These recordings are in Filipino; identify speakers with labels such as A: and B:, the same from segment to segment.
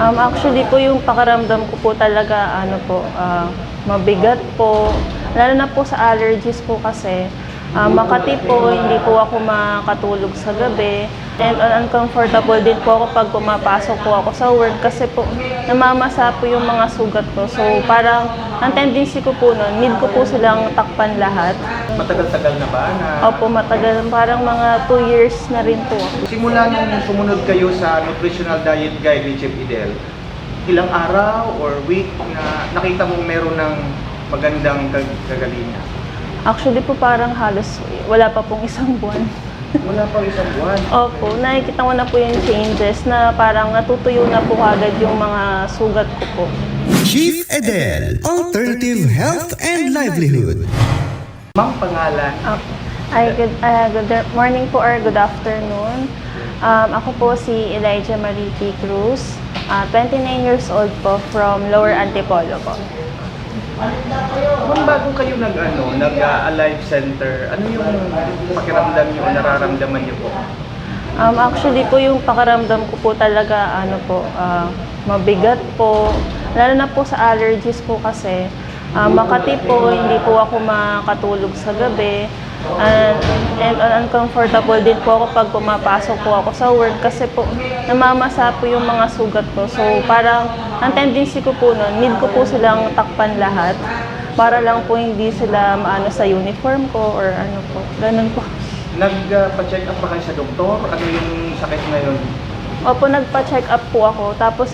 A: Actually po yung pakiramdam ko po talaga mabigat po. Lalo na po sa allergies po kasi. Makati po, hindi po ako makatulog sa gabi. And uncomfortable din po ako pag pumapasok po ako sa work kasi po namamasa po yung mga sugat ko. So parang ang tendency ko po nun, need ko po silang takpan lahat.
B: Matagal-tagal na ba na
A: Opo, matagal. Parang mga 2 years na rin po.
B: simula nung sumunod kayo sa nutritional diet guide ni Chef Idel, ilang araw or week na nakita mong meron ng magandang kagalingan?
A: Actually po parang halos wala pa pong isang buwan.
B: Wala pang isang buwan.
A: Opo, nakikita ko na po yung changes na parang natutuyo na po agad yung mga sugat ko po.
C: Chief Idel, Alternative Health and Livelihood.
B: Ma'am, pangalan?
A: Good morning po or good afternoon. Ako po si Elijah Marie P. Cruz, 29 years old po from Lower Antipolo po.
B: Kung bago kayo nag-Alive Center, ano yung pakiramdam niyo o nararamdaman niyo po?
A: Actually po yung pakiramdam ko po talaga mabigat po. Lalo na po sa allergies po kasi. Makati po, hindi po ako makatulog sa gabi. And uncomfortable din po ako pag pumapasok po ako sa work kasi po namamasa po yung mga sugat ko. So parang ang tendency ko po nun, need ko po silang takpan lahat para lang po hindi sila maano sa uniform ko or ano po. Ganun po.
B: Nagpa-check up ba kayo sa doktor? Ano yung sakit ngayon?
A: Opo, nagpa-check up po ako. Tapos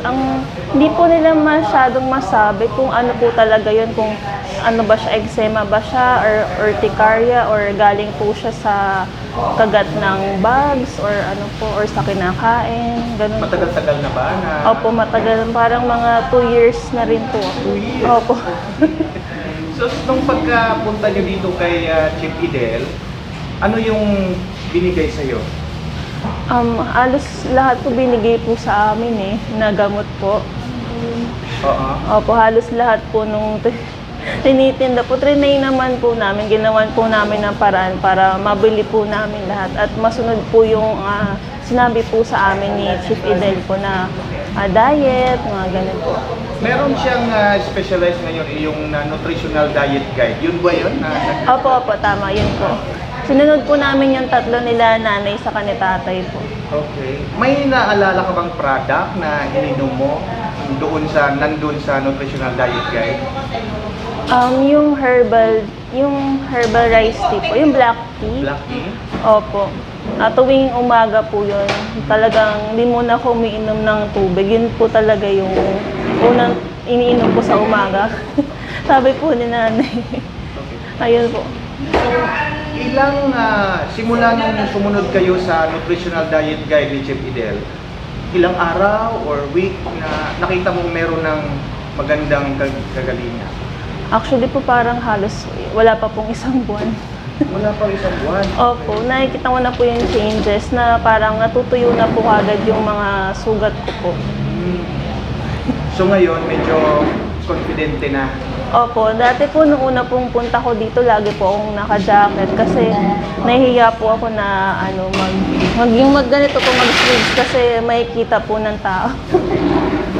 A: hindi po nila masyadong masabi kung ano po talaga yun, kung ano ba siya, eczema ba siya, or urticaria, or galing po siya sa kagat ng bugs, or ano po, or sa kinakain, ganun po.
B: Matagal-tagal na ba na?
A: Opo, matagal. Parang mga 2 years na rin po.
B: 2 years?
A: Opo.
B: So, nung pagkapunta niyo dito kay Chef Idel, ano yung binigay sa'yo?
A: Halos lahat po binigay po sa amin na gamot po.
B: Oo.
A: Opo, halos lahat po nung tinitinda po. Trinay naman po namin, ginawan po namin ng paraan para mabili po namin lahat. At masunod po yung sinabi po sa amin ni Chief Idel po na diet, mga ganun po.
B: Meron siyang specialized ngayon yung nutritional diet guide. Yun ba yun?
A: Opo, tama, yun po. Sinunod po namin yung tatlo nila nanay sa tatay po.
B: Okay. May naalala ka bang product na ininom mo nandun sa nutritional diet guide?
A: Yung herbal rice tea po, yung black tea.
B: Black tea?
A: Opo. Tuwing umaga po yun, talagang hindi muna ako umiinom ng tubig. Yun po talaga yung unang iniinom ko sa umaga. Sabi po ni nanay. Ayun po.
B: Simula nung sumunod kayo sa nutritional diet guide ni Chef Idel, ilang araw or week na nakita mong meron ng magandang kagalingan?
A: Actually po parang halos wala pa pong isang buwan.
B: Wala pang isang buwan.
A: Opo, nakikita ko na po yung changes na parang natutuyo na po agad yung mga sugat ko po.
B: So ngayon, medyo confidente na.
A: Opo, dati po nung una pong punta ko dito, lagi po akong naka-jacket kasi nahihiya po ako na ganito po mag-sleeves kasi makikita po ng tao.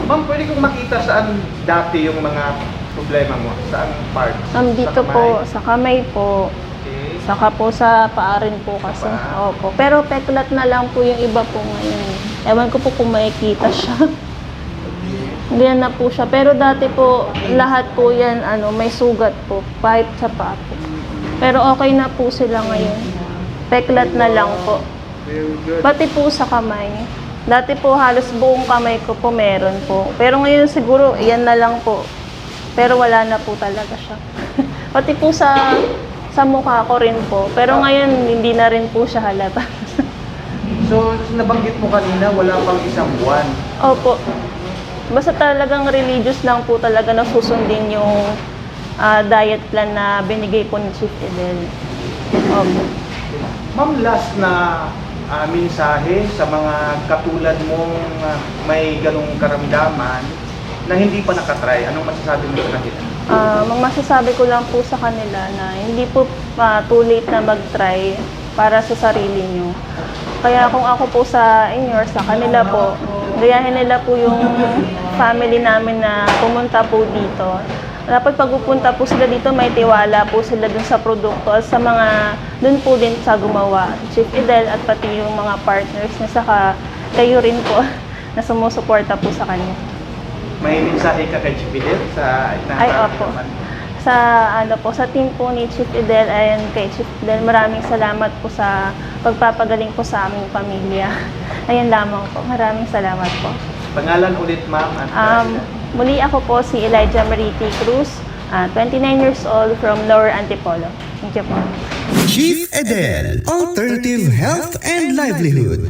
B: Ma'am, pwede kong makita saan dati yung mga problema mo? Saan part?
A: Dito
B: Sa kamay?
A: po, sa kamay po,
B: Okay.
A: saka po sa paa rin po kasi. Opo, pero peklat na lang po yung iba po ngayon. Ewan ko po kung makikita siya. Ganyan na po siya. Pero dati po, lahat po yan, may sugat po. Kahit sa paa po. Pero okay na po sila ngayon. Peklat na lang po.
B: Very good.
A: Pati po sa kamay. Dati po, halos buong kamay ko po meron po. Pero ngayon siguro, yan na lang po. Pero wala na po talaga siya. Pati po sa mukha ko rin po. Pero ngayon, hindi na rin po siya halata.
B: So, nabanggit mo kanina, wala pang isang buwan.
A: Opo. Basta talagang religious lang po talaga na susundin yung diet plan na binigay po ni Chief Idel. Opo.
B: Ma'am, last na mensahe sa mga katulad mong may ganong karamdaman na hindi pa nakatry. Anong masasabi mo sa kanila?
A: Masasabi ko lang po sa kanila na hindi po too late na mag-try para sa sarili nyo. Kaya kung ako po sa inyo or sa kanila po, gayahin nila po yung family namin na pumunta po dito. Dapat pag pupunta po sila dito, may tiwala po sila dun sa produkto at sa mga, dun po din sa gumawa, Chief Edel at pati yung mga partners na saka kayo rin po na sumusuporta po sa kanya.
B: May mensahe ka kay Chief Edel sa
A: Ay, opo. Sa sa team po ni Chief Edel and kay Chief Edel, maraming salamat po sa pagpapagaling po sa aming pamilya. Ayan lamang po. Maraming salamat po.
B: Pangalan ulit, ma'am.
A: Muli ako po si Elijah Mariti Cruz, 29 years old from Lower Antipolo. Thank you po.
C: Chief Edel, Alternative Health and Livelihood.